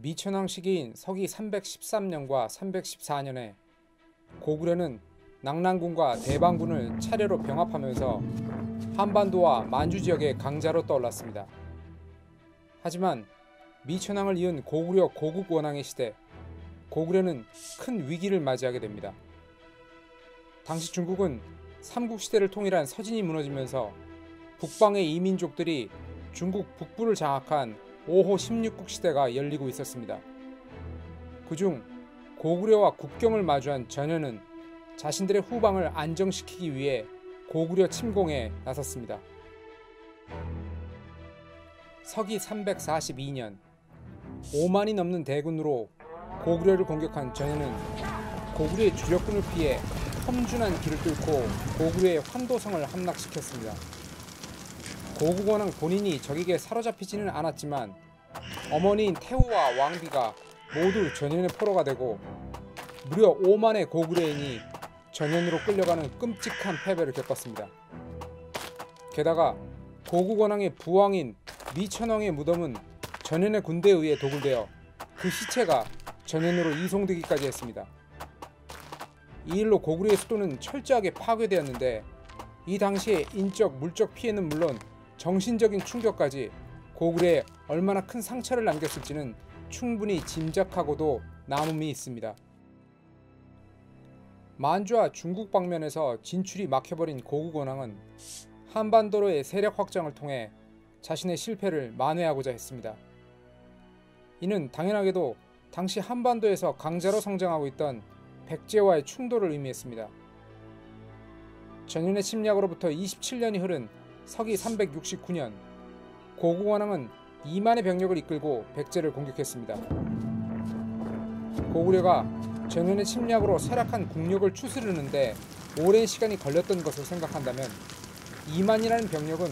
미천왕 시기인 서기 313년과 314년에 고구려는 낙랑군과 대방군을 차례로 병합하면서 한반도와 만주 지역의 강자로 떠올랐습니다. 하지만 미천왕을 이은 고구려 고국원왕의 시대, 고구려는 큰 위기를 맞이하게 됩니다. 당시 중국은 삼국시대를 통일한 서진이 무너지면서 북방의 이민족들이 중국 북부를 장악한 5호 16국 시대가 열리고 있었습니다. 그중 고구려와 국경을 마주한 전현은 자신들의 후방을 안정시키기 위해 고구려 침공에 나섰습니다. 서기 342년 5만이 넘는 대군으로 고구려를 공격한 전현은 고구려의 주력군을 피해 험준한 길을 뚫고 고구려의 환도성을 함락시켰습니다. 고국원왕 본인이 적에게 사로잡히지는 않았지만 어머니인 태후와 왕비가 모두 전현의 포로가 되고 무려 5만의 고구려인이 전현으로 끌려가는 끔찍한 패배를 겪었습니다. 게다가 고국원왕의 부왕인 미천왕의 무덤은 전현의 군대에 의해 도굴되어 그 시체가 전현으로 이송되기까지 했습니다. 이 일로 고구려의 수도는 철저하게 파괴되었는데 이 당시의 인적, 물적 피해는 물론 정신적인 충격까지 고구려에 얼마나 큰 상처를 남겼을지는 충분히 짐작하고도 남음이 있습니다. 만주와 중국 방면에서 진출이 막혀버린 고국원왕은 한반도로의 세력 확장을 통해 자신의 실패를 만회하고자 했습니다. 이는 당연하게도 당시 한반도에서 강자로 성장하고 있던 백제와의 충돌을 의미했습니다. 전현의 침략으로부터 27년이 흐른 서기 369년 고국원왕은 2만의 병력을 이끌고 백제를 공격했습니다. 고구려가 전현의 침략으로 쇠락한 국력을 추스르는데 오랜 시간이 걸렸던 것을 생각한다면 2만이라는 병력은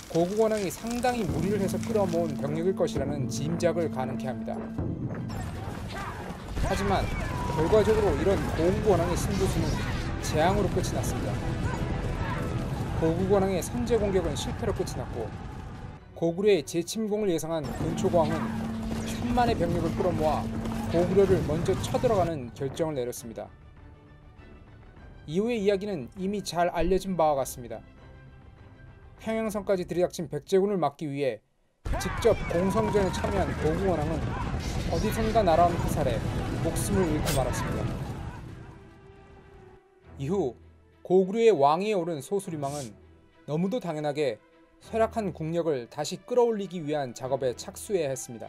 고국원왕이 상당히 무리를 해서 끌어모은 병력일 것이라는 짐작을 가능케 합니다. 하지만 결과적으로 이런 고국원왕의 승부수는 재앙으로 끝이 났습니다. 고국원왕의 선제 공격은 실패로 끝이 났고 고구려의 재침공을 예상한 근초고왕은 3만의 병력을 끌어모아 고구려를 먼저 쳐들어가는 결정을 내렸습니다. 이후의 이야기는 이미 잘 알려진 바와 같습니다. 평양성까지 들이닥친 백제군을 막기 위해 직접 공성전에 참여한 고국원왕은 어디선가 날아온 화살에 목숨을 잃고 말았습니다. 이후 고구려의 왕위에 오른 소수림왕은 너무도 당연하게 쇠락한 국력을 다시 끌어올리기 위한 작업에 착수해야 했습니다.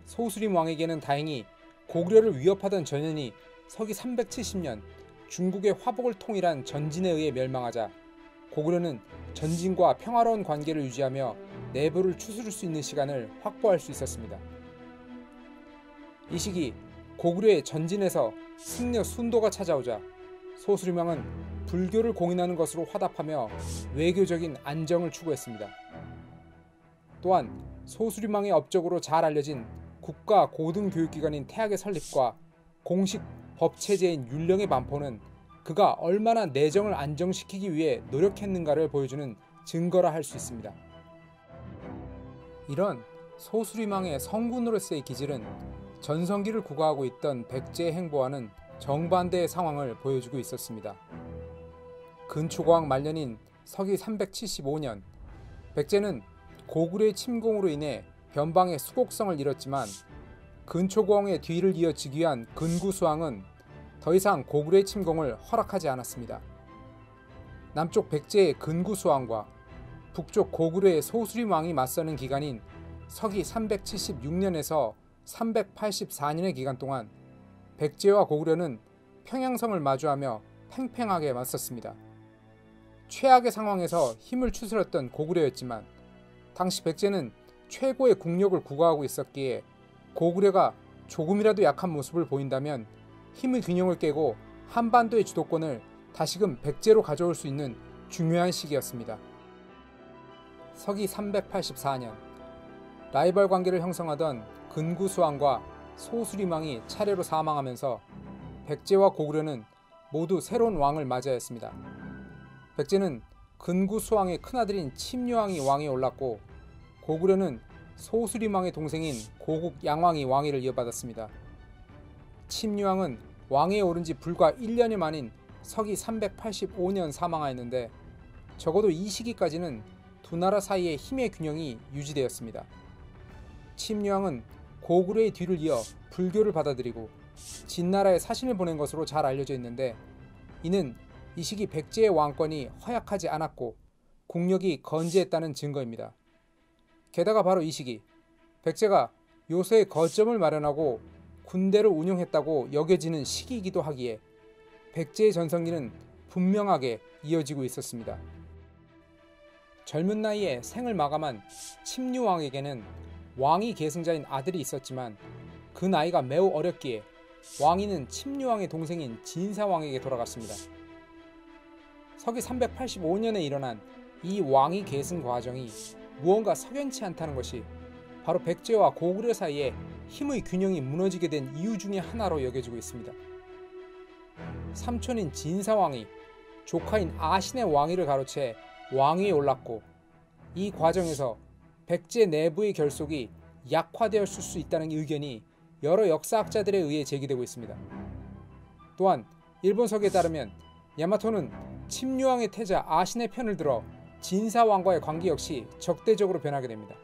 소수림 왕에게는 다행히 고구려를 위협하던 전현이 서기 370년 중국의 화복을 통일한 전진에 의해 멸망하자 고구려는 전진과 평화로운 관계를 유지하며 내부를 추스를 수 있는 시간을 확보할 수 있었습니다. 이 시기 고구려의 전진에서 승려 순도가 찾아오자 소수림왕은 불교를 공인하는 것으로 화답하며 외교적인 안정을 추구했습니다. 또한 소수림왕의 업적으로 잘 알려진 국가 고등교육기관인 태학의 설립과 공식 법체제인 율령의 반포는 그가 얼마나 내정을 안정시키기 위해 노력했는가를 보여주는 증거라 할 수 있습니다. 이런 소수림왕의 성군으로서의 기질은 전성기를 구가하고 있던 백제의 행보와는 정반대의 상황을 보여주고 있었습니다. 근초고왕 말년인 서기 375년 백제는 고구려의 침공으로 인해 변방의 수곡성을 잃었지만 근초고왕의 뒤를 이어 즉위한 근구수왕은 더 이상 고구려의 침공을 허락하지 않았습니다. 남쪽 백제의 근구수왕과 북쪽 고구려의 소수림왕이 맞서는 기간인 서기 376년에서 384년의 기간 동안 백제와 고구려는 평양성을 마주하며 팽팽하게 맞섰습니다. 최악의 상황에서 힘을 추스렸던 고구려였지만 당시 백제는 최고의 국력을 구가하고 있었기에 고구려가 조금이라도 약한 모습을 보인다면 힘의 균형을 깨고 한반도의 주도권을 다시금 백제로 가져올 수 있는 중요한 시기였습니다. 서기 384년 라이벌 관계를 형성하던 근구수왕과 소수림왕이 차례로 사망하면서 백제와 고구려는 모두 새로운 왕을 맞이하였습니다. 백제는 근구수왕의 큰아들인 침류왕이 왕에 올랐고 고구려는 소수림왕의 동생인 고국 양왕이 왕위를 이어받았습니다. 침류왕은 왕위에 오른 지 불과 1년이 만인 서기 385년 사망하였는데 적어도 이 시기까지는 두 나라 사이의 힘의 균형이 유지되었습니다. 침류왕은 고구려의 뒤를 이어 불교를 받아들이고 진나라에 사신을 보낸 것으로 잘 알려져 있는데 이는 이 시기 백제의 왕권이 허약하지 않았고 국력이 건재했다는 증거입니다. 게다가 바로 이 시기 백제가 요새의 거점을 마련하고 군대를 운용했다고 여겨지는 시기이기도 하기에 백제의 전성기는 분명하게 이어지고 있었습니다. 젊은 나이에 생을 마감한 침류왕에게는 왕위 계승자인 아들이 있었지만 그 나이가 매우 어렸기에 왕위는 침류왕의 동생인 진사왕에게 돌아갔습니다. 서기 385년에 일어난 이 왕위 계승 과정이 무언가 석연치 않다는 것이 바로 백제와 고구려 사이에 힘의 균형이 무너지게 된 이유 중의 하나로 여겨지고 있습니다. 삼촌인 진사왕이 조카인 아신의 왕위를 가로채 왕위에 올랐고 이 과정에서 백제 내부의 결속이 약화되었을 수 있다는 의견이 여러 역사학자들에 의해 제기되고 있습니다. 또한 일본석에 따르면 야마토는 침류왕의 태자 아신의 편을 들어 진사왕과의 관계 역시 적대적으로 변하게 됩니다.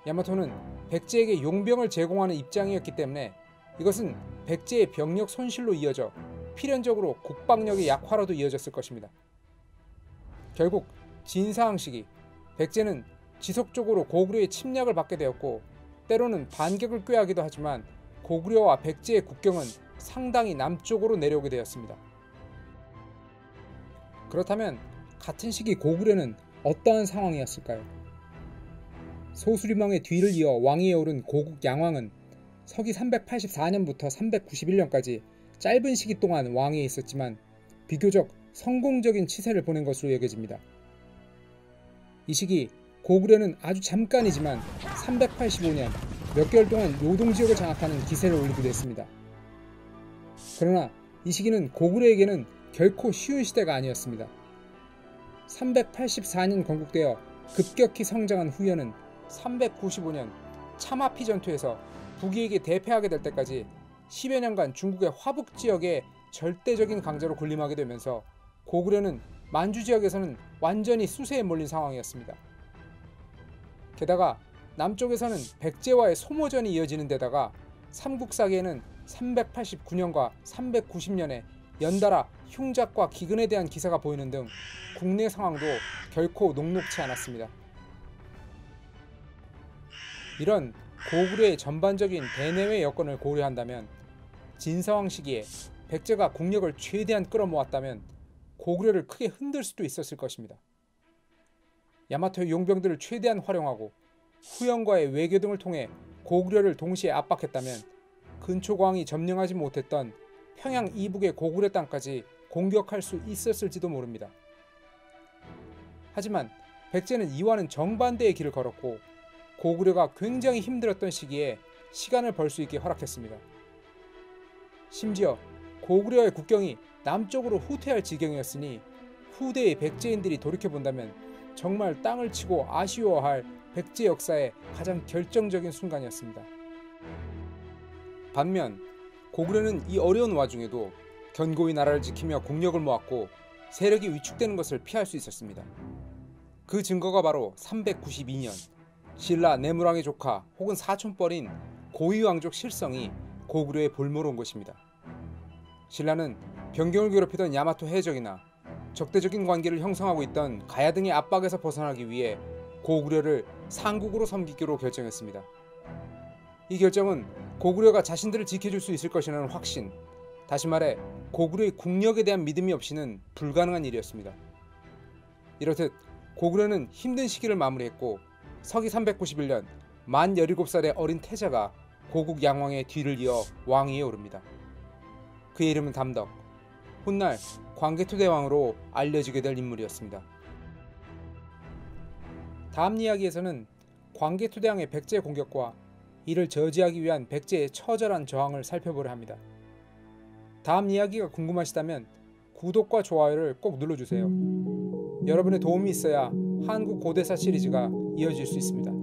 야마토는 백제에게 용병을 제공하는 입장이었기 때문에 이것은 백제의 병력 손실로 이어져 필연적으로 국방력의 약화로도 이어졌을 것입니다. 결국 진사왕 시기 백제는 지속적으로 고구려의 침략을 받게 되었고 때로는 반격을 꾀하기도 하지만 고구려와 백제의 국경은 상당히 남쪽으로 내려오게 되었습니다. 그렇다면 같은 시기 고구려는 어떠한 상황이었을까요? 소수림왕의 뒤를 이어 왕위에 오른 고국 양왕은 서기 384년부터 391년까지 짧은 시기 동안 왕위에 있었지만 비교적 성공적인 치세를 보낸 것으로 여겨집니다. 이 시기 고구려는 아주 잠깐이지만 385년 몇 개월 동안 요동지역을 장악하는 기세를 올리기도 했습니다. 그러나 이 시기는 고구려에게는 결코 쉬운 시대가 아니었습니다. 384년 건국되어 급격히 성장한 후연은 395년 차마피 전투에서 북위에게 대패하게 될 때까지 10여 년간 중국의 화북 지역에 절대적인 강자로 군림하게 되면서 고구려는 만주 지역에서는 완전히 수세에 몰린 상황이었습니다. 게다가 남쪽에서는 백제와의 소모전이 이어지는 데다가 삼국사기에는 389년과 390년에 연달아 흉작과 기근에 대한 기사가 보이는 등 국내 상황도 결코 녹록치 않았습니다. 이런 고구려의 전반적인 대내외 여건을 고려한다면 진사왕 시기에 백제가 국력을 최대한 끌어모았다면 고구려를 크게 흔들 수도 있었을 것입니다. 야마토의 용병들을 최대한 활용하고 후연과의 외교 등을 통해 고구려를 동시에 압박했다면 근초고왕이 점령하지 못했던 평양 이북의 고구려 땅까지 공격할 수 있었을지도 모릅니다. 하지만 백제는 이와는 정반대의 길을 걸었고 고구려가 굉장히 힘들었던 시기에 시간을 벌 수 있게 허락했습니다. 심지어 고구려의 국경이 남쪽으로 후퇴할 지경이었으니 후대의 백제인들이 돌이켜본다면 정말 땅을 치고 아쉬워할 백제 역사의 가장 결정적인 순간이었습니다. 반면 고구려는 이 어려운 와중에도 견고히 나라를 지키며 국력을 모았고 세력이 위축되는 것을 피할 수 있었습니다. 그 증거가 바로 392년 신라 내무랑의 조카 혹은 사촌뻘인 고위왕족 실성이 고구려에 볼모로 온 것입니다. 신라는 변경을 괴롭히던 야마토 해적이나 적대적인 관계를 형성하고 있던 가야 등의 압박에서 벗어나기 위해 고구려를 상국으로 섬기기로 결정했습니다. 이 결정은 고구려가 자신들을 지켜줄 수 있을 것이라는 확신, 다시 말해 고구려의 국력에 대한 믿음이 없이는 불가능한 일이었습니다. 이렇듯 고구려는 힘든 시기를 마무리했고 서기 391년 만 17살의 어린 태자가 고국 양왕의 뒤를 이어 왕위에 오릅니다. 그의 이름은 담덕, 훗날 광개토대왕으로 알려지게 될 인물이었습니다. 다음 이야기에서는 광개토대왕의 백제 공격과 이를 저지하기 위한 백제의 처절한 저항을 살펴보려 합니다. 다음 이야기가 궁금하시다면 구독과 좋아요를 꼭 눌러주세요. 여러분의 도움이 있어야 한국 고대사 시리즈가 이어질 수 있습니다.